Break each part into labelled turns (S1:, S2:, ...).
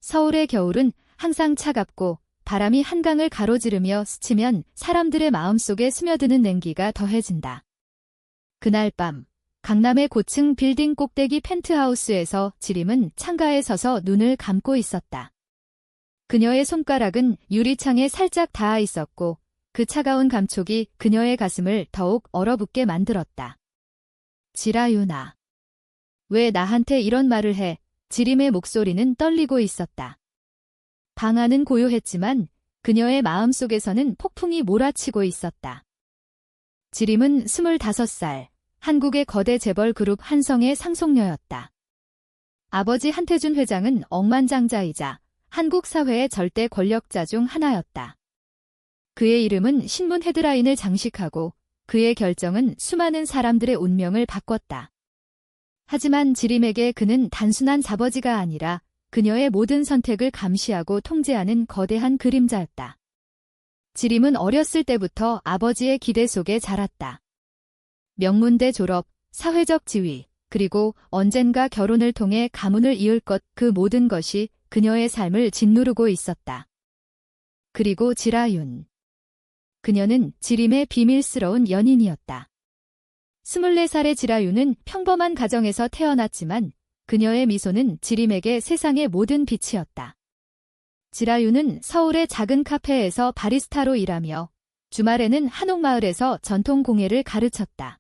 S1: 서울의 겨울은 항상 차갑고 바람이 한강을 가로지르며 스치면 사람들의 마음속에 스며드는 냉기가 더해진다. 그날 밤, 강남의 고층 빌딩 꼭대기 펜트하우스에서 지림은 창가에 서서 눈을 감고 있었다. 그녀의 손가락은 유리창에 살짝 닿아 있었고 그 차가운 감촉이 그녀의 가슴을 더욱 얼어붙게 만들었다. 지라유나. 왜 나한테 이런 말을 해? 지림의 목소리는 떨리고 있었다. 방 안은 고요했지만 그녀의 마음속에서는 폭풍이 몰아치고 있었다. 지림은 25살, 한국의 거대 재벌 그룹 한성의 상속녀였다. 아버지 한태준 회장은 억만장자이자 한국 사회의 절대 권력자 중 하나였다. 그의 이름은 신문 헤드라인을 장식하고 그의 결정은 수많은 사람들의 운명을 바꿨다. 하지만 지림에게 그는 단순한 자버지가 아니라 그녀의 모든 선택을 감시하고 통제하는 거대한 그림자였다. 지림은 어렸을 때부터 아버지의 기대 속에 자랐다. 명문대 졸업, 사회적 지위, 그리고 언젠가 결혼을 통해 가문을 이을 것, 그 모든 것이 그녀의 삶을 짓누르고 있었다. 그리고 지라윤. 그녀는 지림의 비밀스러운 연인이었다. 24살의 지라윤은 평범한 가정에서 태어났지만 그녀의 미소는 지림에게 세상의 모든 빛이었다. 지라윤은 서울의 작은 카페에서 바리스타로 일하며 주말에는 한옥마을에서 전통 공예를 가르쳤다.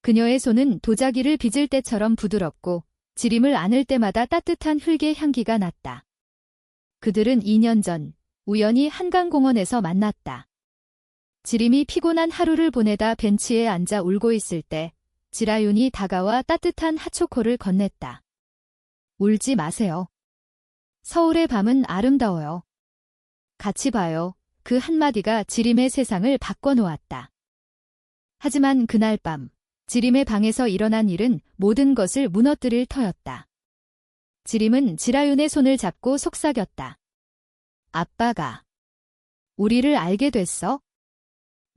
S1: 그녀의 손은 도자기를 빚을 때처럼 부드럽고 지림을 안을 때마다 따뜻한 흙의 향기가 났다. 그들은 2년 전 우연히 한강공원에서 만났다. 지림이 피곤한 하루를 보내다 벤치에 앉아 울고 있을 때 지라윤이 다가와 따뜻한 핫초코를 건넸다. 울지 마세요. 서울의 밤은 아름다워요. 같이 봐요. 그 한마디가 지림의 세상을 바꿔놓았다. 하지만 그날 밤, 지림의 방에서 일어난 일은 모든 것을 무너뜨릴 터였다. 지림은 지라윤의 손을 잡고 속삭였다. 아빠가 우리를 알게 됐어?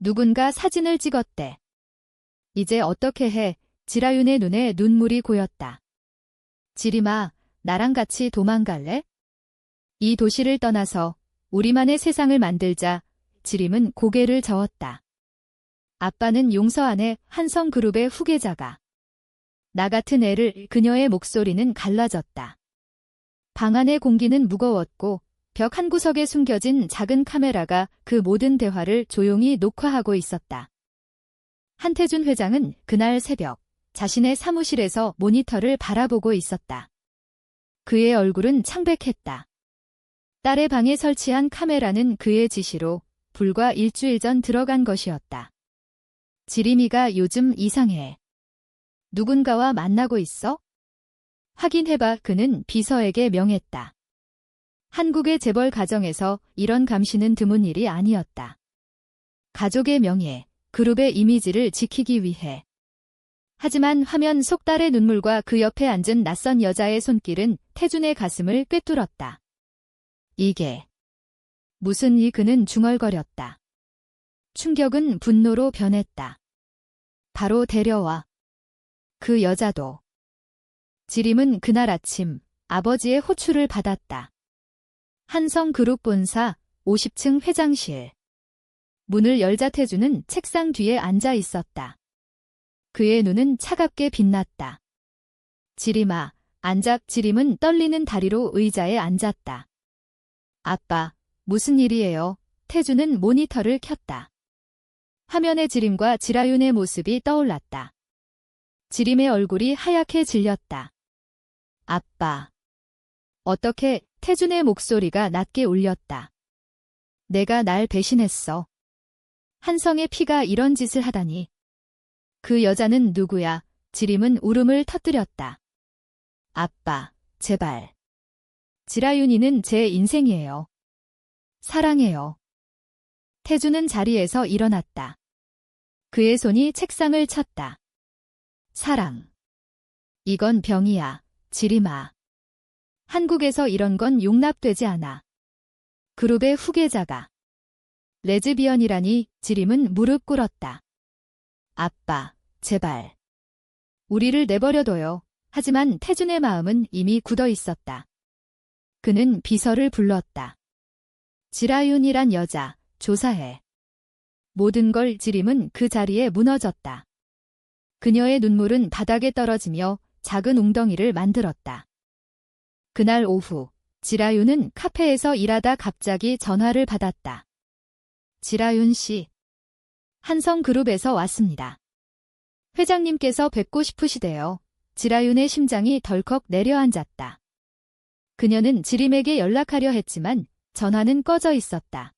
S1: 누군가 사진을 찍었대. 이제 어떻게 해? 지라윤의 눈에 눈물이 고였다. 지림아, 나랑 같이 도망갈래? 이 도시를 떠나서 우리만의 세상을 만들자. 지림은 고개를 저었다. 아빠는 용서 안 해. 한성그룹의 후계자가. 나 같은 애를. 그녀의 목소리는 갈라졌다. 방 안의 공기는 무거웠고 벽 한 구석에 숨겨진 작은 카메라가 그 모든 대화를 조용히 녹화하고 있었다. 한태준 회장은 그날 새벽 자신의 사무실에서 모니터를 바라보고 있었다. 그의 얼굴은 창백했다. 딸의 방에 설치한 카메라는 그의 지시로 불과 일주일 전 들어간 것이었다. 지림이가 요즘 이상해. 누군가와 만나고 있어? 확인해봐. 그는 비서에게 명했다. 한국의 재벌 가정에서 이런 감시는 드문 일이 아니었다. 가족의 명예, 그룹의 이미지를 지키기 위해. 하지만 화면 속 딸의 눈물과 그 옆에 앉은 낯선 여자의 손길은 태준의 가슴을 꿰뚫었다. 이게 무슨 이? 그는 중얼거렸다. 충격은 분노로 변했다. 바로 데려와. 그 여자도. 지림은 그날 아침 아버지의 호출을 받았다. 한성그룹 본사 50층 회장실. 문을 열자 태준은 책상 뒤에 앉아 있었다. 그의 눈은 차갑게 빛났다. 지림아, 앉아. 지림은 떨리는 다리로 의자에 앉았다. 아빠, 무슨 일이에요? 태준은 모니터를 켰다. 화면에 지림과 지라윤의 모습이 떠올랐다. 지림의 얼굴이 하얗게 질렸다. 아빠. 어떻게? 태준의 목소리가 낮게 울렸다. 내가 날 배신했어. 한성의 피가 이런 짓을 하다니. 그 여자는 누구야? 지림은 울음을 터뜨렸다. 아빠, 제발. 지라윤이는 제 인생이에요. 사랑해요. 태준은 자리에서 일어났다. 그의 손이 책상을 쳤다. 사랑. 이건 병이야, 지림아. 한국에서 이런 건 용납되지 않아. 그룹의 후계자가. 레즈비언이라니. 지림은 무릎 꿇었다. 아빠, 제발. 우리를 내버려둬요. 하지만 태준의 마음은 이미 굳어 있었다. 그는 비서를 불렀다. 지라윤이란 여자, 조사해. 모든 걸 지림은 그 자리에 무너졌다. 그녀의 눈물은 바닥에 떨어지며 작은 웅덩이를 만들었다. 그날 오후, 지라윤은 카페에서 일하다 갑자기 전화를 받았다. 지라윤 씨. 한성그룹에서 왔습니다. 회장님께서 뵙고 싶으시대요. 지라윤의 심장이 덜컥 내려앉았다. 그녀는 지림에게 연락하려 했지만 전화는 꺼져 있었다.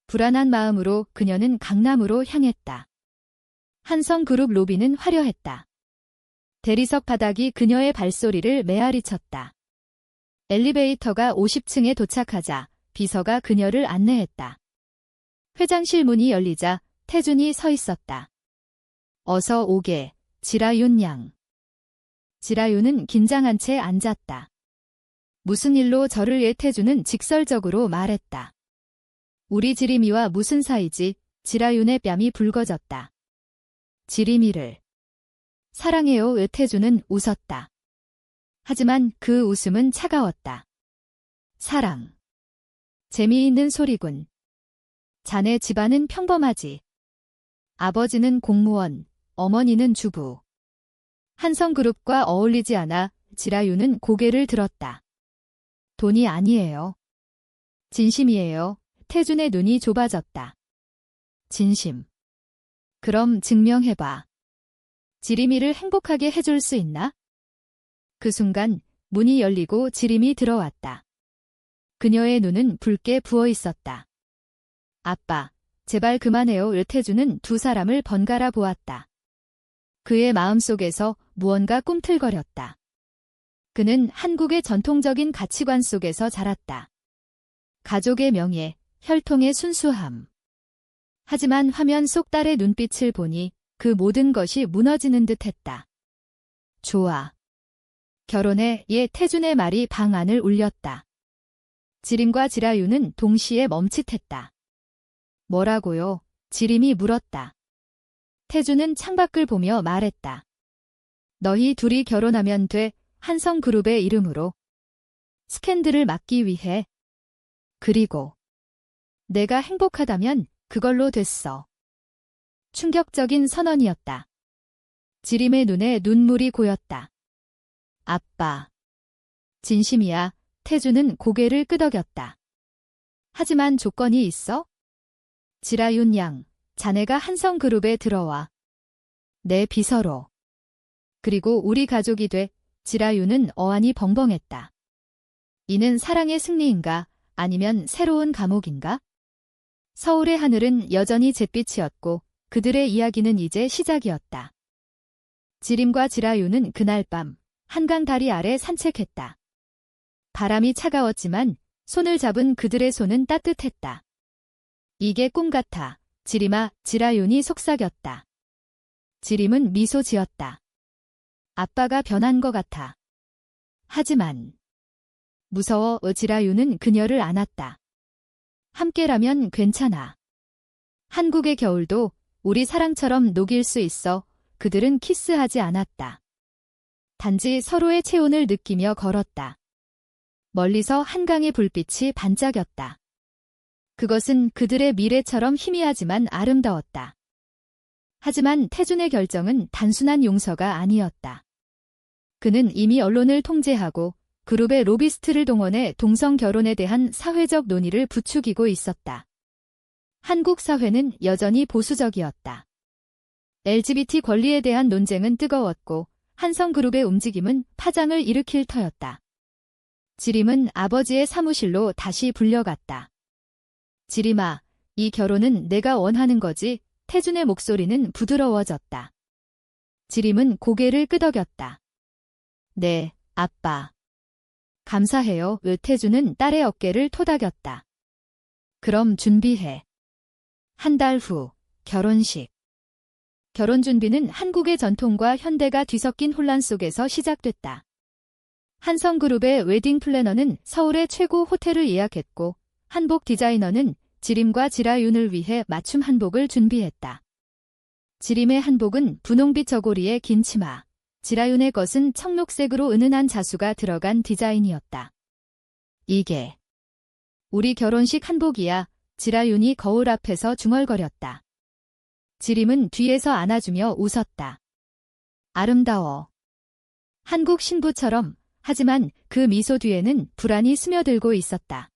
S1: 불안한 마음으로 그녀는 강남으로 향했다. 한성그룹 로비는 화려했다. 대리석 바닥이 그녀의 발소리를 메아리쳤다. 엘리베이터가 50층에 도착하자 비서가 그녀를 안내했다. 회장실 문이 열리자 태준이 서 있었다. 어서 오게, 지라윤 양. 지라윤은 긴장한 채 앉았다. 무슨 일로 저를 예 태준은 직설적으로 말했다. 우리 지림이와 무슨 사이지? 지라윤의 뺨이 붉어졌다. 지림이를 사랑해요. 의태준은 웃었다. 하지만 그 웃음은 차가웠다. 사랑. 재미있는 소리군. 자네 집안은 평범하지. 아버지는 공무원, 어머니는 주부. 한성그룹과 어울리지 않아 지라윤은 고개를 들었다. 돈이 아니에요. 진심이에요. 태준의 눈이 좁아졌다. 진심. 그럼 증명해봐. 지림이를 행복하게 해줄 수 있나? 그 순간 문이 열리고 지림이 들어왔다. 그녀의 눈은 붉게 부어 있었다. 아빠, 제발 그만해요. 의태준은 두 사람을 번갈아 보았다. 그의 마음속에서 무언가 꿈틀거렸다. 그는 한국의 전통적인 가치관 속에서 자랐다. 가족의 명예, 혈통의 순수함. 하지만 화면 속 딸의 눈빛을 보니 그 모든 것이 무너지는 듯했다. 좋아. 결혼해. 예 태준의 말이 방 안을 울렸다. 지림과 지라윤은 동시에 멈칫했다. 뭐라고요? 지림이 물었다. 태준은 창밖을 보며 말했다. 너희 둘이 결혼하면 돼. 한성그룹의 이름으로. 스캔들을 막기 위해. 그리고 내가 행복하다면 그걸로 됐어. 충격적인 선언이었다. 지림의 눈에 눈물이 고였다. 아빠. 진심이야. 태준은 고개를 끄덕였다. 하지만 조건이 있어? 지라윤 양, 자네가 한성그룹에 들어와. 내 비서로. 그리고 우리 가족이 돼. 지라윤은 어안이 벙벙했다. 이는 사랑의 승리인가? 아니면 새로운 감옥인가? 서울의 하늘은 여전히 잿빛이었고 그들의 이야기는 이제 시작이었다. 지림과 지라윤은 그날 밤 한강 다리 아래 산책했다. 바람이 차가웠지만 손을 잡은 그들의 손은 따뜻했다. 이게 꿈 같아. 지림아, 지라윤이 속삭였다. 지림은 미소 지었다. 아빠가 변한 것 같아. 하지만 무서워. 지라윤은 그녀를 안았다. 함께라면 괜찮아. 한국의 겨울도 우리 사랑처럼 녹일 수 있어. 그들은 키스하지 않았다. 단지 서로의 체온을 느끼며 걸었다. 멀리서 한강의 불빛이 반짝였다. 그것은 그들의 미래처럼 희미하지만 아름다웠다. 하지만 태준의 결정은 단순한 용서가 아니었다. 그는 이미 언론을 통제하고 그룹의 로비스트를 동원해 동성 결혼에 대한 사회적 논의를 부추기고 있었다. 한국 사회는 여전히 보수적이었다. LGBT 권리에 대한 논쟁은 뜨거웠고 한성그룹의 움직임은 파장을 일으킬 터였다. 지림은 아버지의 사무실로 다시 불려갔다. 지림아, 이 결혼은 내가 원하는 거지. 태준의 목소리는 부드러워졌다. 지림은 고개를 끄덕였다. 네, 아빠. 감사해요. 태준은 딸의 어깨를 토닥였다. 그럼 준비해. 한 달 후, 결혼식. 결혼 준비는 한국의 전통과 현대가 뒤섞인 혼란 속에서 시작됐다. 한성그룹의 웨딩 플래너는 서울의 최고 호텔을 예약했고 한복 디자이너는 지림과 지라윤을 위해 맞춤 한복을 준비했다. 지림의 한복은 분홍빛 저고리에 긴 치마, 지라윤의 것은 청록색으로 은은한 자수가 들어간 디자인이었다. 이게 우리 결혼식 한복이야. 지라윤이 거울 앞에서 중얼거렸다. 지림은 뒤에서 안아주며 웃었다. 아름다워. 한국 신부처럼. 하지만 그 미소 뒤에는 불안이 스며들고 있었다.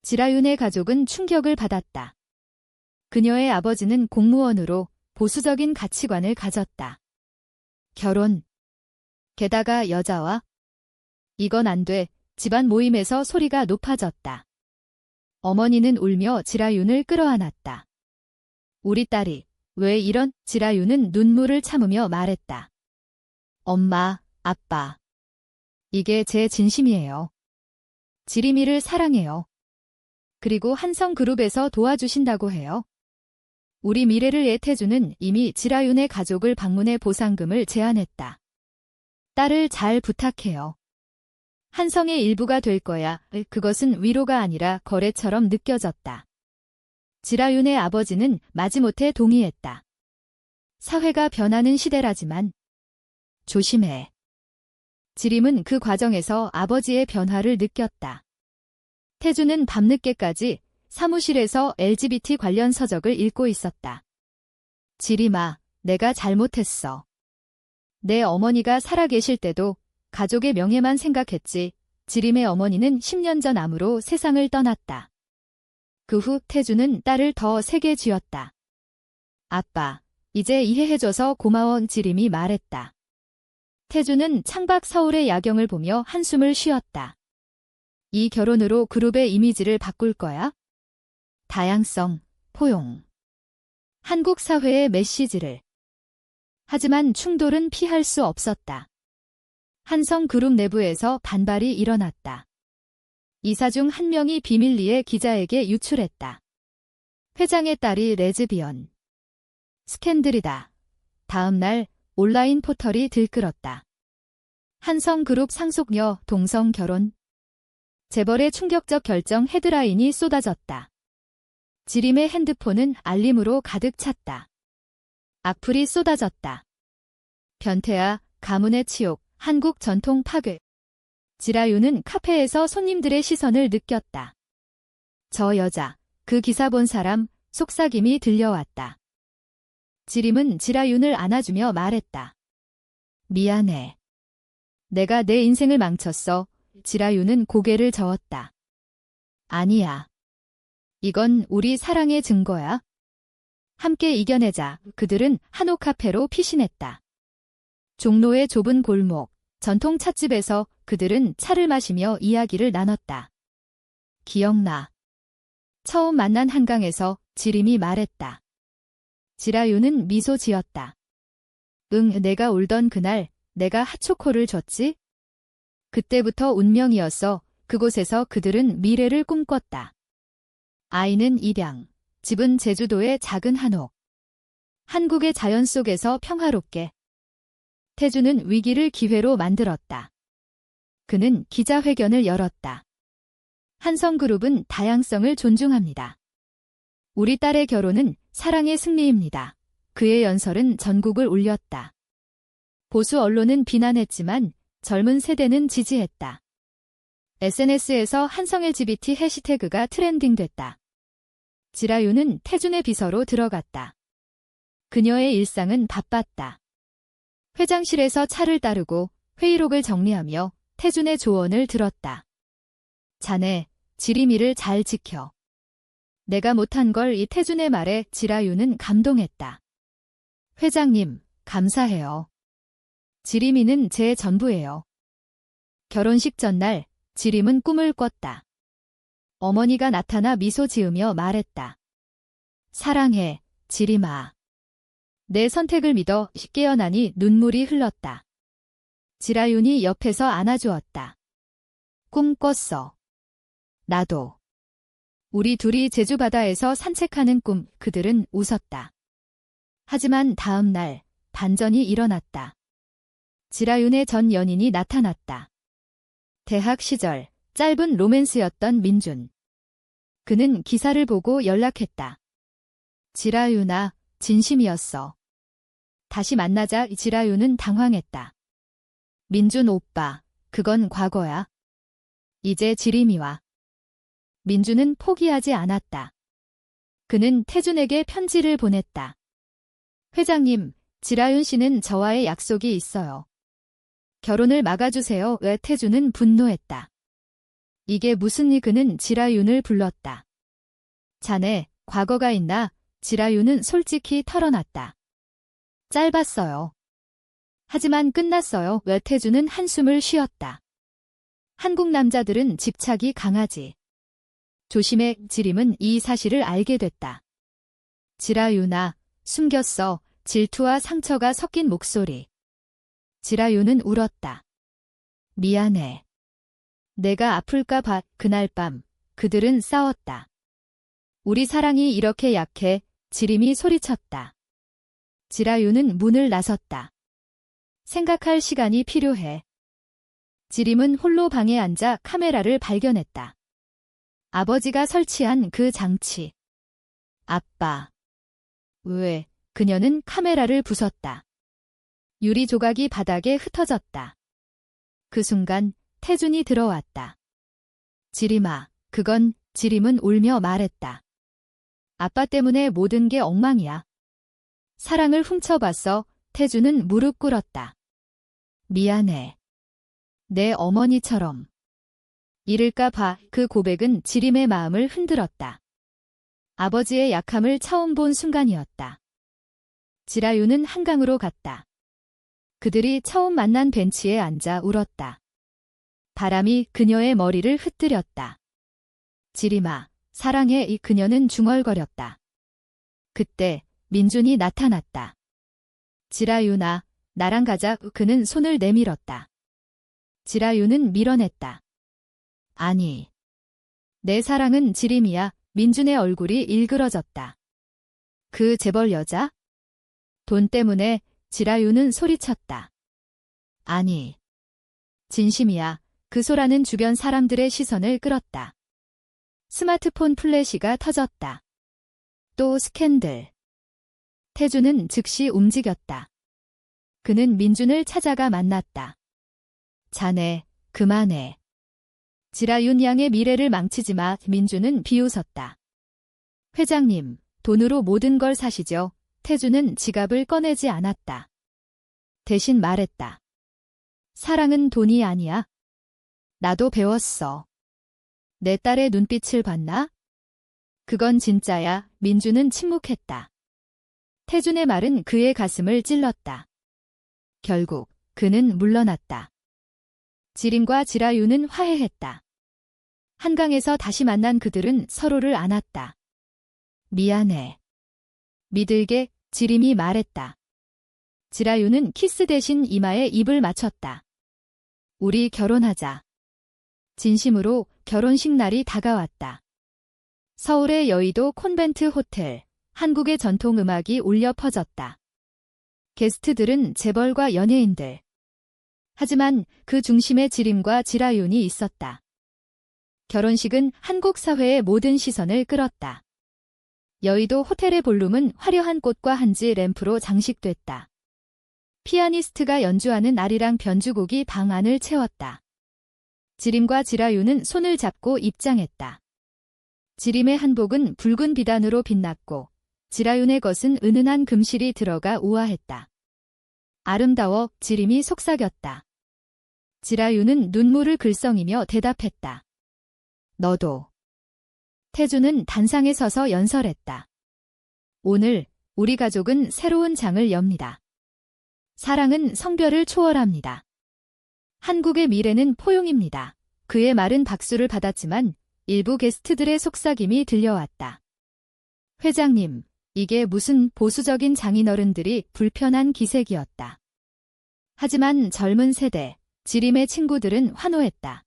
S1: 지라윤의 가족은 충격을 받았다. 그녀의 아버지는 공무원으로 보수적인 가치관을 가졌다. 결혼. 게다가 여자와? 이건 안 돼. 집안 모임에서 소리가 높아졌다. 어머니는 울며 지라윤을 끌어안았다. 우리 딸이 왜 이런? 지라윤은 눈물을 참으며 말했다. 엄마, 아빠. 이게 제 진심이에요. 지림이를 사랑해요. 그리고 한성그룹에서 도와주신다고 해요. 우리 미래를 애태주는 이미 지라윤의 가족을 방문해 보상금을 제안했다. 딸을 잘 부탁해요. 한성의 일부가 될 거야. 그것은 위로가 아니라 거래처럼 느껴졌다. 지라윤의 아버지는 마지못해 동의했다. 사회가 변하는 시대라지만 조심해. 지림은 그 과정에서 아버지의 변화를 느꼈다. 태주는 밤늦게까지 사무실에서 LGBT 관련 서적을 읽고 있었다. 지림아, 내가 잘못했어. 내 어머니가 살아계실 때도 가족의 명예만 생각했지. 지림의 어머니는 10년 전 암으로 세상을 떠났다. 그 후 태주는 딸을 더 세게 쥐었다. 아빠, 이제 이해해줘서 고마워. 지림이 말했다. 태주는 창밖 서울의 야경을 보며 한숨을 쉬었다. 이 결혼으로 그룹의 이미지를 바꿀 거야? 다양성, 포용. 한국 사회의 메시지를. 하지만 충돌은 피할 수 없었다. 한성그룹 내부에서 반발이 일어났다. 이사 중 한 명이 비밀리에 기자에게 유출했다. 회장의 딸이 레즈비언. 스캔들이다. 다음 날 온라인 포털이 들끓었다. 한성그룹 상속녀 동성 결혼. 재벌의 충격적 결정 헤드라인이 쏟아졌다. 지림의 핸드폰은 알림으로 가득 찼다. 악플이 쏟아졌다. 변태야, 가문의 치욕, 한국 전통 파괴. 지라윤은 카페에서 손님들의 시선을 느꼈다. 저 여자, 그 기사 본 사람, 속삭임이 들려왔다. 지림은 지라윤을 안아주며 말했다. 미안해. 내가 내 인생을 망쳤어. 지라윤은 고개를 저었다. 아니야. 이건 우리 사랑의 증거야. 함께 이겨내자. 그들은 한옥 카페로 피신했다. 종로의 좁은 골목, 전통 찻집에서 그들은 차를 마시며 이야기를 나눴다. 기억나. 처음 만난 한강에서 지림이 말했다. 지라윤은 미소 지었다. 응, 내가 울던 그날 내가 핫초코를 줬지? 그때부터 운명이었어. 그곳에서 그들은 미래를 꿈꿨다. 아이는 입양, 집은 제주도의 작은 한옥. 한국의 자연 속에서 평화롭게. 태주는 위기를 기회로 만들었다. 그는 기자회견을 열었다. 한성그룹은 다양성을 존중합니다. 우리 딸의 결혼은 사랑의 승리입니다. 그의 연설은 전국을 울렸다. 보수 언론은 비난했지만 젊은 세대는 지지했다. SNS에서 한성 LGBT 해시태그가 트렌딩됐다. 지라윤은 태준의 비서로 들어갔다. 그녀의 일상은 바빴다. 회장실에서 차를 따르고 회의록을 정리하며 태준의 조언을 들었다. 자네, 지림이를 잘 지켜. 내가 못한 걸 이 태준의 말에 지라윤은 감동했다. 회장님, 감사해요. 지림이는 제 전부예요. 결혼식 전날 지림은 꿈을 꿨다. 어머니가 나타나 미소 지으며 말했다. 사랑해, 지림아. 내 선택을 믿어. 깨어나니 눈물이 흘렀다. 지라윤이 옆에서 안아주었다. 꿈 꿨어. 나도. 우리 둘이 제주 바다에서 산책하는 꿈. 그들은 웃었다. 하지만 다음 날 반전이 일어났다. 지라윤의 전 연인이 나타났다. 대학 시절 짧은 로맨스였던 민준. 그는 기사를 보고 연락했다. 지라윤아, 진심이었어. 다시 만나자. 지라윤은 당황했다. 민준 오빠, 그건 과거야. 이제 지림이 와. 민주는 포기하지 않았다. 그는 태준에게 편지를 보냈다. 회장님, 지라윤 씨는 저와의 약속이 있어요. 결혼을 막아주세요. 왜? 태준은 분노했다. 이게 무슨 일? 그는 지라윤을 불렀다. 자네, 과거가 있나? 지라윤은 솔직히 털어놨다. 짧았어요. 하지만 끝났어요. 왜? 태준은 한숨을 쉬었다. 한국 남자들은 집착이 강하지. 조심해. 지림은 이 사실을 알게 됐다. 지라윤아, 숨겼어. 질투와 상처가 섞인 목소리. 지라윤은 울었다. 미안해. 내가 아플까 봐. 그날 밤 그들은 싸웠다. 우리 사랑이 이렇게 약해. 지림이 소리쳤다. 지라윤은 문을 나섰다. 생각할 시간이 필요해. 지림은 홀로 방에 앉아 카메라를 발견했다. 아버지가 설치한 그 장치. 아빠. 왜? 그녀는 카메라를 부쉈다. 유리 조각이 바닥에 흩어졌다. 그 순간 태준이 들어왔다. 지림아, 그건. 지림은 울며 말했다. 아빠 때문에 모든 게 엉망이야. 사랑을 훔쳐봤어. 태준은 무릎 꿇었다. 미안해. 내 어머니처럼. 이럴까 봐. 그 고백은 지림의 마음을 흔들었다. 아버지의 약함을 처음 본 순간이었다. 지라윤은 한강으로 갔다. 그들이 처음 만난 벤치에 앉아 울었다. 바람이 그녀의 머리를 흩뜨렸다. 지림아, 사랑해. 이 그녀는 중얼거렸다. 그때 민준이 나타났다. 지라윤아, 나랑 가자. 그는 손을 내밀었다. 지라윤은 밀어냈다. 아니. 내 사랑은 지림이야. 민준의 얼굴이 일그러졌다. 그 재벌 여자? 돈 때문에. 지라윤은 소리쳤다. 아니. 진심이야. 그 소라는 주변 사람들의 시선을 끌었다. 스마트폰 플래시가 터졌다. 또 스캔들. 태준은 즉시 움직였다. 그는 민준을 찾아가 만났다. 자네, 그만해. 지라윤 양의 미래를 망치지 마. 민준은 비웃었다. 회장님, 돈으로 모든 걸 사시죠. 태준은 지갑을 꺼내지 않았다. 대신 말했다. 사랑은 돈이 아니야. 나도 배웠어. 내 딸의 눈빛을 봤나? 그건 진짜야. 민준은 침묵했다. 태준의 말은 그의 가슴을 찔렀다. 결국 그는 물러났다. 지림과 지라윤은 화해했다. 한강에서 다시 만난 그들은 서로를 안았다. 미안해. 믿을게. 지림이 말했다. 지라윤은 키스 대신 이마에 입을 맞췄다. 우리 결혼하자. 진심으로. 결혼식 날이 다가왔다. 서울의 여의도 콘벤트 호텔. 한국의 전통 음악이 울려 퍼졌다. 게스트들은 재벌과 연예인들. 하지만 그 중심에 지림과 지라윤이 있었다. 결혼식은 한국 사회의 모든 시선을 끌었다. 여의도 호텔의 볼룸은 화려한 꽃과 한지 램프로 장식됐다. 피아니스트가 연주하는 아리랑 변주곡이 방 안을 채웠다. 지림과 지라윤은 손을 잡고 입장했다. 지림의 한복은 붉은 비단으로 빛났고 지라윤의 것은 은은한 금실이 들어가 우아했다. 아름다워. 지림이 속삭였다. 지라윤은 눈물을 글썽이며 대답했다. 너도. 태준은 단상에 서서 연설했다. 오늘 우리 가족은 새로운 장을 엽니다. 사랑은 성별을 초월합니다. 한국의 미래는 포용입니다. 그의 말은 박수를 받았지만 일부 게스트들의 속삭임이 들려왔다. 회장님, 이게 무슨 보수적인 장인어른들이 불편한 기색이었다. 하지만 젊은 세대, 지림의 친구들은 환호했다.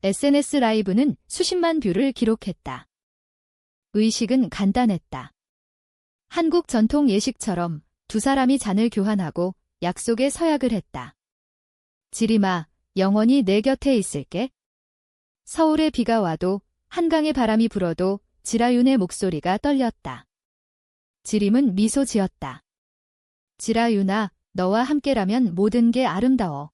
S1: SNS 라이브는 수십만 뷰를 기록했다. 의식은 간단했다. 한국 전통 예식처럼 두 사람이 잔을 교환하고 약속의 서약을 했다. 지림아, 영원히 내 곁에 있을게. 서울의 비가 와도 한강의 바람이 불어도 지라윤의 목소리가 떨렸다. 지림은 미소 지었다. 지라윤아, 너와 함께라면 모든 게 아름다워.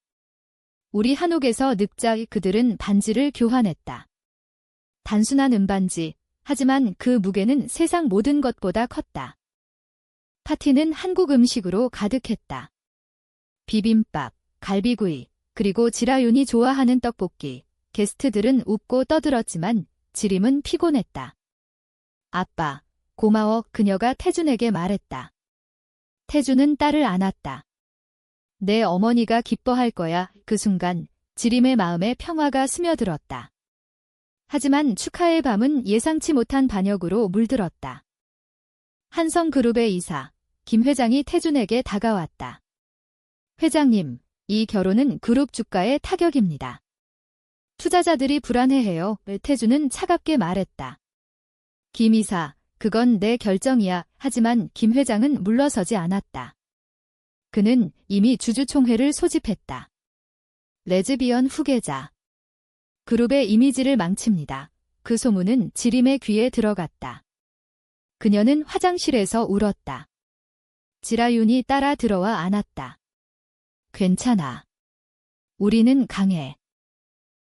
S1: 우리 한옥에서 늑자 그들은 반지를 교환했다. 단순한 은반지, 하지만 그 무게는 세상 모든 것보다 컸다. 파티는 한국 음식으로 가득했다. 비빔밥, 갈비구이, 그리고 지라윤이 좋아하는 떡볶이. 게스트들은 웃고 떠들었지만 지림은 피곤했다. 아빠, 고마워. 그녀가 태준에게 말했다. 태준은 딸을 안았다. 내 어머니가 기뻐할 거야. 그 순간 지림의 마음에 평화가 스며들었다. 하지만 축하의 밤은 예상치 못한 반역으로 물들었다. 한성그룹의 이사, 김 회장이 태준에게 다가왔다. 회장님, 이 결혼은 그룹 주가에 타격입니다. 투자자들이 불안해해요. 태준은 차갑게 말했다. 김 이사, 그건 내 결정이야. 하지만 김 회장은 물러서지 않았다. 그는 이미 주주총회를 소집했다. 레즈비언 후계자. 그룹의 이미지를 망칩니다. 그 소문은 지림의 귀에 들어갔다. 그녀는 화장실에서 울었다. 지라윤이 따라 들어와 안았다. 괜찮아. 우리는 강해.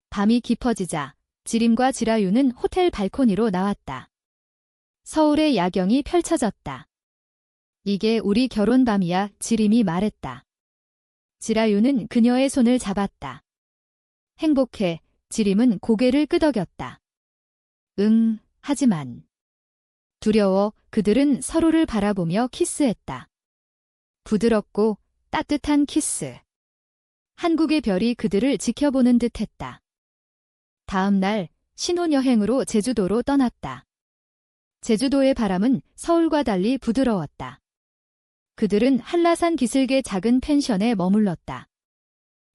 S1: 밤이 깊어지자 지림과 지라윤은 호텔 발코니로 나왔다. 서울의 야경이 펼쳐졌다. 이게 우리 결혼 밤이야, 지림이 말했다. 지라윤은 그녀의 손을 잡았다. 행복해, 지림은 고개를 끄덕였다. 응, 하지만. 두려워, 그들은 서로를 바라보며 키스했다. 부드럽고 따뜻한 키스. 한국의 별이 그들을 지켜보는 듯했다. 다음 날 신혼여행으로 제주도로 떠났다. 제주도의 바람은 서울과 달리 부드러웠다. 그들은 한라산 기슭의 작은 펜션에 머물렀다.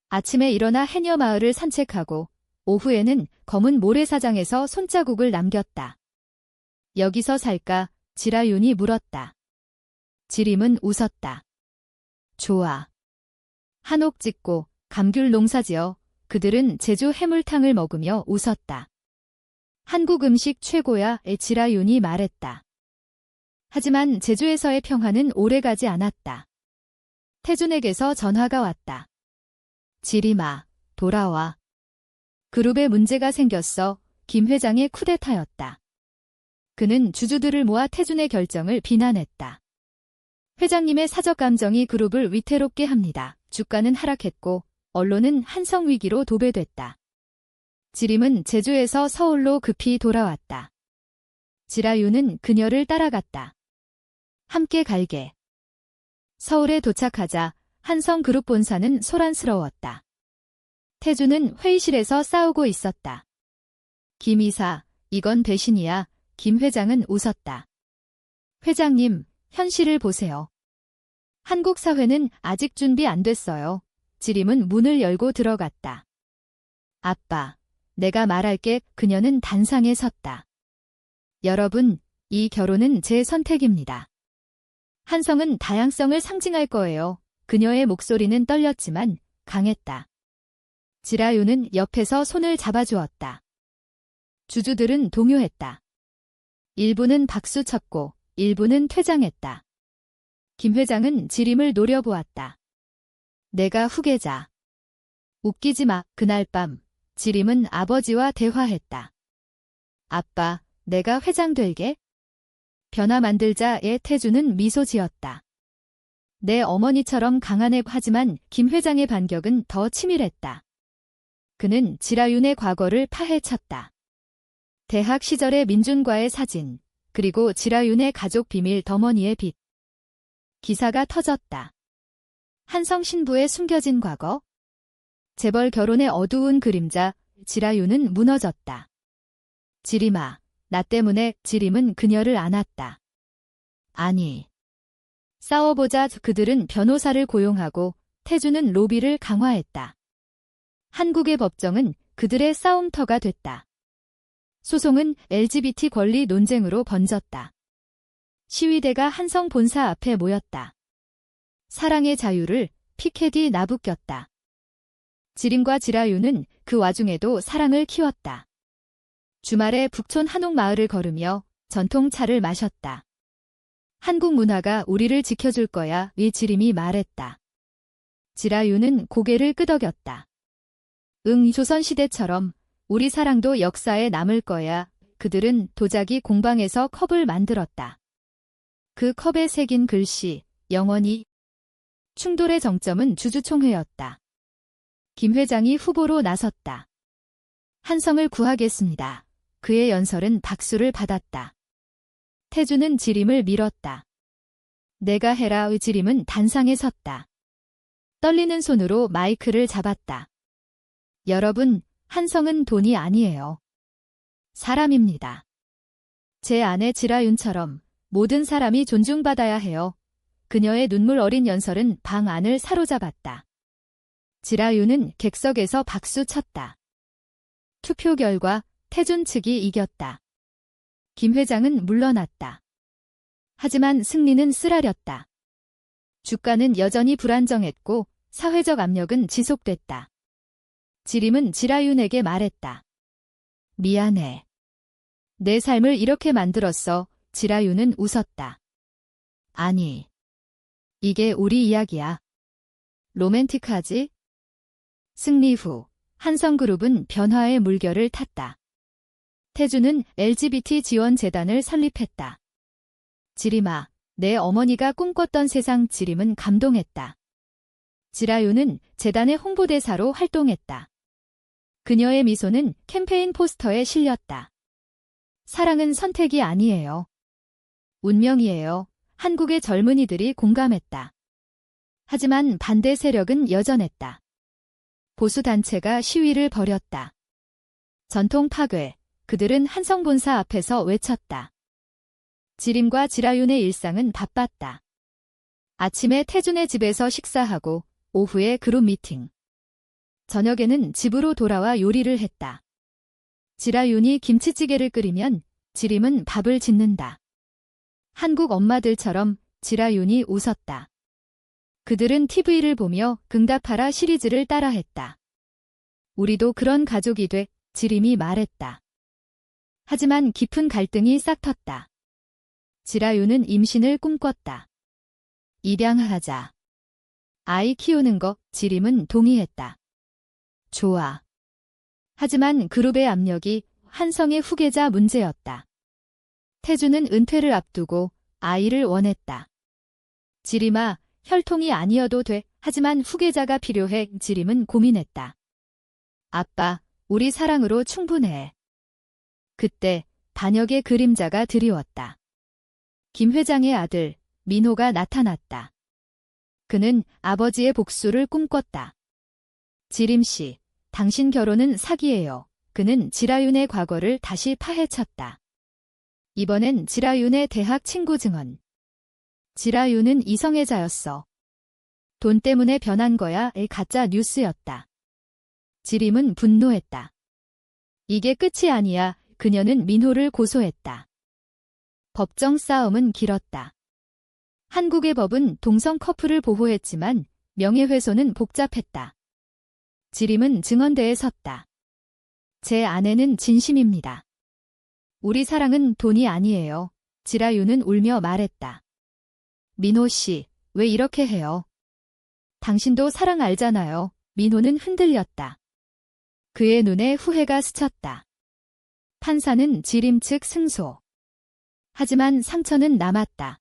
S1: 아침에 일어나 해녀마을을 산책하고 오후에는 검은 모래사장에서 손자국을 남겼다. 여기서 살까? 지라윤이 물었다. 지림은 웃었다. 좋아. 한옥 짓고 감귤 농사지어. 그들은 제주 해물탕을 먹으며 웃었다. 한국 음식 최고야, 지라윤이 말했다. 하지만 제주에서의 평화는 오래가지 않았다. 태준에게서 전화가 왔다. 지림아, 돌아와. 그룹에 문제가 생겼어. 김 회장의 쿠데타였다. 그는 주주들을 모아 태준의 결정을 비난했다. 회장님의 사적 감정이 그룹을 위태롭게 합니다. 주가는 하락했고 언론은 한성 위기로 도배됐다. 지림은 제주에서 서울로 급히 돌아왔다. 지라윤은 그녀를 따라갔다. 함께 갈게. 서울에 도착하자 한성그룹 본사는 소란스러웠다. 태준은 회의실에서 싸우고 있었다. 김 이사, 이건 배신이야. 김 회장은 웃었다. 회장님, 현실을 보세요. 한국 사회는 아직 준비 안 됐어요. 지림은 문을 열고 들어갔다. 아빠, 내가 말할게. 그녀는 단상에 섰다. 여러분, 이 결혼은 제 선택입니다. 한성은 다양성을 상징할 거예요. 그녀의 목소리는 떨렸지만 강했다. 지라윤은 옆에서 손을 잡아주었다. 주주들은 동요했다. 일부는 박수쳤고 일부는 퇴장했다. 김 회장은 지림을 노려보았다. 내가 후계자. 웃기지 마. 그날 밤 지림은 아버지와 대화했다. 아빠, 내가 회장 될게? 변화 만들자에 태준은 미소 지었다. 내 어머니처럼 강하네. 하지만 김 회장의 반격은 더 치밀했다. 그는 지라윤의 과거를 파헤쳤다. 대학 시절의 민준과의 사진, 그리고 지라윤의 가족 비밀 덤어니의 빛. 기사가 터졌다. 한성 신부의 숨겨진 과거. 재벌 결혼의 어두운 그림자. 지라윤은 무너졌다. 지림아, 나 때문에. 지림은 그녀를 안았다. 아니. 싸워보자. 그들은 변호사를 고용하고 태준은 로비를 강화했다. 한국의 법정은 그들의 싸움터가 됐다. 소송은 LGBT 권리 논쟁으로 번졌다. 시위대가 한성 본사 앞에 모였다. 사랑의 자유를 피켓이 나부꼈다. 지림과 지라윤은 그 와중에도 사랑을 키웠다. 주말에 북촌 한옥 마을을 걸으며 전통차를 마셨다. 한국 문화가 우리를 지켜줄 거야. 위 지림이 말했다. 지라윤은 고개를 끄덕였다. 응, 조선시대처럼 우리 사랑도 역사에 남을 거야. 그들은 도자기 공방에서 컵을 만들었다. 그 컵에 새긴 글씨, 영원히. 충돌의 정점은 주주총회였다. 김 회장이 후보로 나섰다. 한성을 구하겠습니다. 그의 연설은 박수를 받았다. 태주는 지림을 밀었다. 내가 해라의 지림은 단상에 섰다. 떨리는 손으로 마이크를 잡았다. 여러분, 한성은 돈이 아니에요. 사람입니다. 제 아내 지라윤처럼 모든 사람이 존중받아야 해요. 그녀의 눈물 어린 연설은 방 안을 사로잡았다. 지라윤은 객석에서 박수 쳤다. 투표 결과 태준 측이 이겼다. 김 회장은 물러났다. 하지만 승리는 쓰라렸다. 주가는 여전히 불안정했고 사회적 압력은 지속됐다. 지림은 지라윤에게 말했다. 미안해. 내 삶을 이렇게 만들었어. 지라윤은 웃었다. 아니. 이게 우리 이야기야. 로맨틱하지? 승리 후 한성그룹은 변화의 물결을 탔다. 태주는 LGBT 지원 재단을 설립했다. 지림아, 내 어머니가 꿈꿨던 세상. 지림은 감동했다. 지라윤은 재단의 홍보대사로 활동했다. 그녀의 미소는 캠페인 포스터에 실렸다. 사랑은 선택이 아니에요. 운명이에요. 한국의 젊은이들이 공감했다. 하지만 반대 세력은 여전했다. 보수단체가 시위를 벌였다. 전통 파괴, 그들은 한성본사 앞에서 외쳤다. 지림과 지라윤의 일상은 바빴다. 아침에 태준의 집에서 식사하고 오후에 그룹 미팅. 저녁에는 집으로 돌아와 요리를 했다. 지라윤이 김치찌개를 끓이면 지림은 밥을 짓는다. 한국 엄마들처럼 지라윤이 웃었다. 그들은 TV를 보며 응답하라 시리즈를 따라했다. 우리도 그런 가족이 돼, 지림이 말했다. 하지만 깊은 갈등이 싹텄다. 지라윤은 임신을 꿈꿨다. 입양하자. 아이 키우는 거. 지림은 동의했다. 좋아. 하지만 그룹의 압력이 한성의 후계자 문제였다. 태주는 은퇴를 앞두고 아이를 원했다. 지림아, 혈통이 아니어도 돼. 하지만 후계자가 필요해. 지림은 고민했다. 아빠, 우리 사랑으로 충분해. 그때 반역의 그림자가 드리웠다. 김 회장의 아들 민호가 나타났다. 그는 아버지의 복수를 꿈꿨다. 지림씨, 당신 결혼은 사기예요. 그는 지라윤의 과거를 다시 파헤쳤다. 이번엔 지라윤의 대학 친구 증언. 지라윤은 이성애자였어. 돈 때문에 변한 거야. 가짜 뉴스였다. 지림은 분노했다. 이게 끝이 아니야. 그녀는 민호를 고소했다. 법정 싸움은 길었다. 한국의 법은 동성 커플을 보호했지만 명예훼손은 복잡했다. 지림은 증언대에 섰다. 제 아내는 진심입니다. 우리 사랑은 돈이 아니에요. 지라윤은 울며 말했다. 민호 씨, 왜 이렇게 해요? 당신도 사랑 알잖아요. 민호는 흔들렸다. 그의 눈에 후회가 스쳤다. 판사는 지림 측 승소. 하지만 상처는 남았다.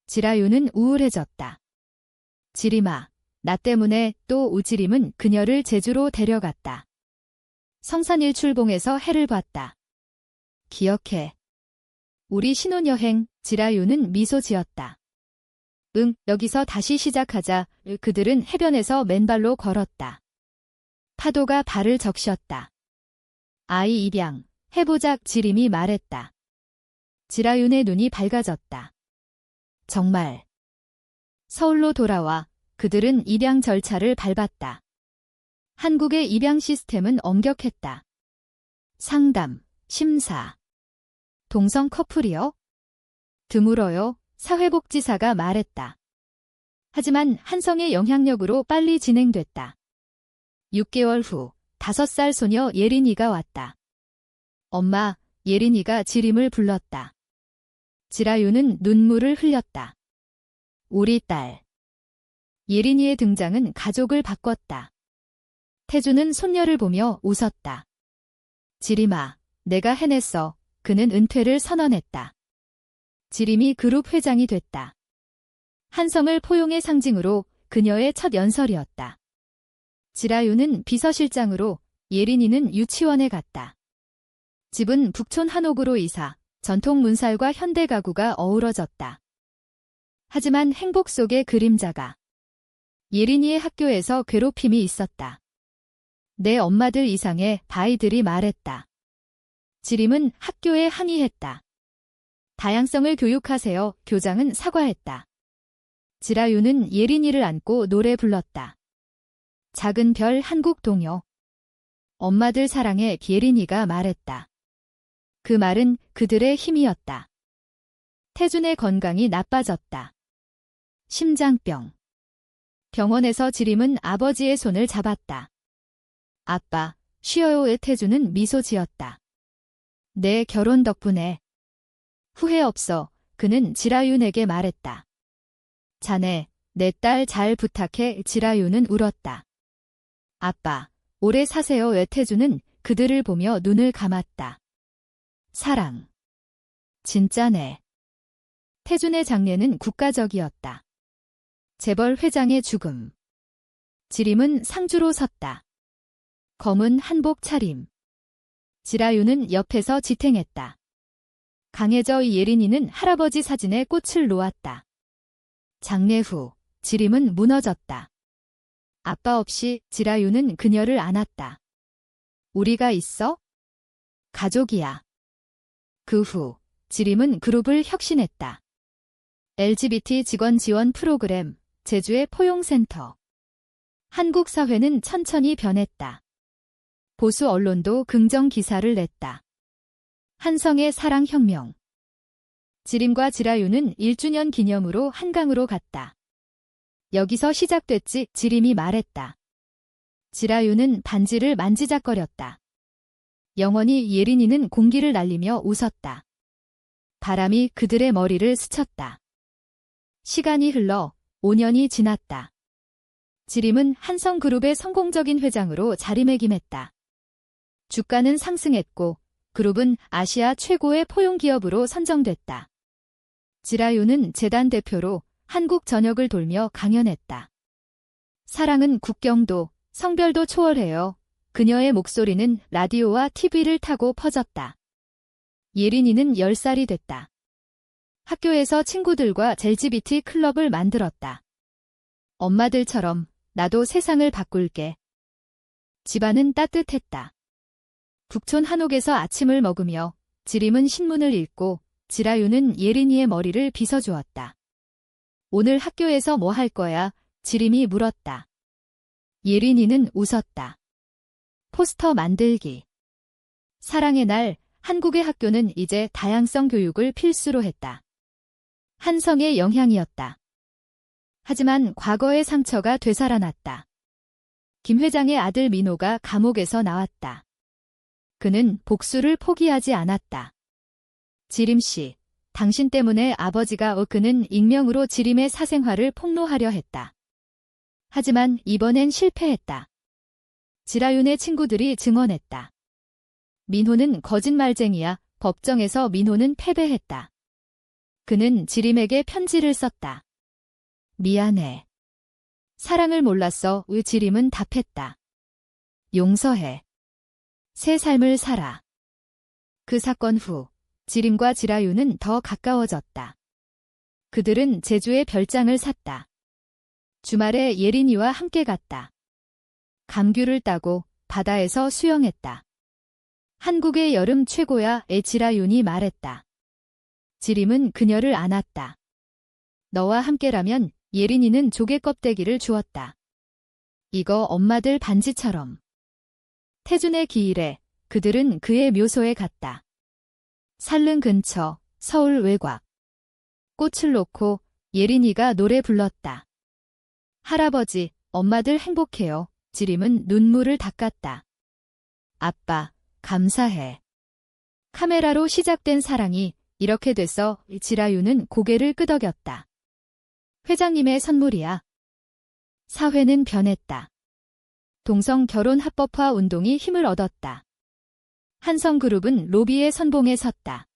S1: 지라윤은 우울해졌다. 지림아, 나 때문에. 또 우지림은 그녀를 제주로 데려갔다. 성산일출봉에서 해를 봤다. 기억해. 우리 신혼여행. 지라윤은 미소 지었다. 응, 여기서 다시 시작하자. 그들은 해변에서 맨발로 걸었다. 파도가 발을 적셨다. 아이 입양, 해보자. 지림이 말했다. 지라윤의 눈이 밝아졌다. 정말. 서울로 돌아와 그들은 입양 절차를 밟았다. 한국의 입양 시스템은 엄격했다. 상담, 심사. 동성 커플이요? 드물어요. 사회복지사가 말했다. 하지만 한성의 영향력으로 빨리 진행됐다. 6개월 후 5살 소녀 예린이가 왔다. 엄마, 예린이가 지림을 불렀다. 지라윤은 눈물을 흘렸다. 우리 딸. 예린이의 등장은 가족을 바꿨다. 태주는 손녀를 보며 웃었다. 지림아, 내가 해냈어. 그는 은퇴를 선언했다. 지림이 그룹 회장이 됐다. 한성을 포용의 상징으로 그녀의 첫 연설이었다. 지라유는 비서실장으로, 예린이는 유치원에 갔다. 집은 북촌 한옥으로 이사, 전통 문살과 현대 가구가 어우러졌다. 하지만 행복 속의 그림자가. 예린이의 학교에서 괴롭힘이 있었다. 내 엄마들 이상의 바이들이 말했다. 지림은 학교에 항의했다. 다양성을 교육하세요. 교장은 사과했다. 지라유는 예린이를 안고 노래 불렀다. 작은 별 한국 동요. 엄마들 사랑해. 예린이가 말했다. 그 말은 그들의 힘이었다. 태준의 건강이 나빠졌다. 심장병. 병원에서 지림은 아버지의 손을 잡았다. 아빠, 쉬어요. 태준은 미소 지었다. 내 결혼 덕분에. 후회 없어. 그는 지라윤에게 말했다. 자네, 내 딸 잘 부탁해. 지라윤은 울었다. 아빠, 오래 사세요. 태준은 그들을 보며 눈을 감았다. 사랑. 진짜네. 태준의 장례는 국가적이었다. 재벌 회장의 죽음. 지림은 상주로 섰다. 검은 한복 차림. 지라유는 옆에서 지탱했다. 강해져 예린이는 할아버지 사진에 꽃을 놓았다. 장례 후 지림은 무너졌다. 아빠 없이 지라유는 그녀를 안았다. 우리가 있어? 가족이야. 그 후 지림은 그룹을 혁신했다. LGBT 직원 지원 프로그램, 제주의 포용센터. 한국 사회는 천천히 변했다. 보수 언론도 긍정 기사를 냈다. 한성의 사랑혁명. 지림과 지라유는 1주년 기념으로 한강으로 갔다. 여기서 시작됐지. 지림이 말했다. 지라유는 반지를 만지작거렸다. 영원히 예린이는 공기를 날리며 웃었다. 바람이 그들의 머리를 스쳤다. 시간이 흘러 5년이 지났다. 지림은 한성그룹의 성공적인 회장으로 자리매김했다. 주가는 상승했고 그룹은 아시아 최고의 포용기업으로 선정됐다. 지라유는 재단 대표로 한국 전역을 돌며 강연했다. 사랑은 국경도, 성별도 초월해요. 그녀의 목소리는 라디오와 TV를 타고 퍼졌다. 예린이는 10살이 됐다. 학교에서 친구들과 LGBT 클럽을 만들었다. 엄마들처럼 나도 세상을 바꿀게. 집안은 따뜻했다. 북촌 한옥에서 아침을 먹으며 지림은 신문을 읽고 지라유는 예린이의 머리를 빗어주었다. 오늘 학교에서 뭐 할 거야? 지림이 물었다. 예린이는 웃었다. 포스터 만들기. 사랑의 날, 한국의 학교는 이제 다양성 교육을 필수로 했다. 한성의 영향이었다. 하지만 과거의 상처가 되살아났다. 김 회장의 아들 민호가 감옥에서 나왔다. 그는 복수를 포기하지 않았다. 지림 씨, 당신 때문에 아버지가 그는 익명으로 지림의 사생활을 폭로하려 했다. 하지만 이번엔 실패했다. 지라윤의 친구들이 증언했다. 민호는 거짓말쟁이야. 법정에서 민호는 패배했다. 그는 지림에게 편지를 썼다. 미안해. 사랑을 몰랐어. 지림은 답했다. 용서해. 새 삶을 살아. 그 사건 후 지림과 지라유는 더 가까워졌다. 그들은 제주에 별장을 샀다. 주말에 예린이와 함께 갔다. 감귤을 따고 바다에서 수영했다. 한국의 여름 최고야. 지라윤이 말했다. 지림은 그녀를 안았다. 너와 함께라면. 예린이는 조개 껍데기를 주었다. 이거 엄마들 반지처럼. 태준의 기일에 그들은 그의 묘소에 갔다. 산릉 근처 서울 외곽. 꽃을 놓고 예린이가 노래 불렀다. 할아버지, 엄마들 행복해요. 지림은 눈물을 닦았다. 아빠, 감사해. 카메라로 시작된 사랑이 이렇게 돼서. 지라유는 고개를 끄덕였다. 회장님의 선물이야. 사회는 변했다. 동성 결혼 합법화 운동이 힘을 얻었다. 한성그룹은 로비의 선봉에 섰다.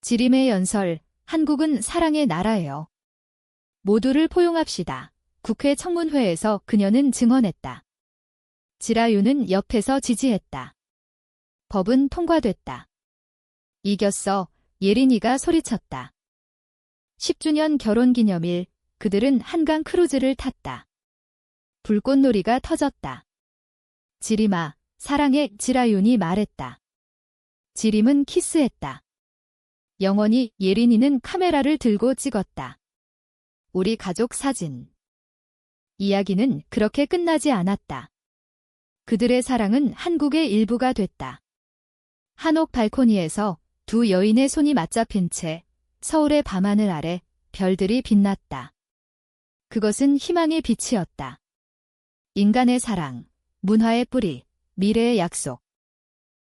S1: 지림의 연설, 한국은 사랑의 나라예요. 모두를 포용합시다. 국회 청문회에서 그녀는 증언했다. 지라유는 옆에서 지지했다. 법은 통과됐다. 이겼어. 예린이가 소리쳤다. 10주년 결혼기념일, 그들은 한강 크루즈를 탔다. 불꽃놀이가 터졌다. 지림아, 사랑해, 지라윤이 말했다. 지림은 키스했다. 영원히 예린이는 카메라를 들고 찍었다. 우리 가족 사진. 이야기는 그렇게 끝나지 않았다. 그들의 사랑은 한국의 일부가 됐다. 한옥 발코니에서 두 여인의 손이 맞잡힌 채 서울의 밤하늘 아래 별들이 빛났다. 그것은 희망의 빛이었다. 인간의 사랑, 문화의 뿌리, 미래의 약속.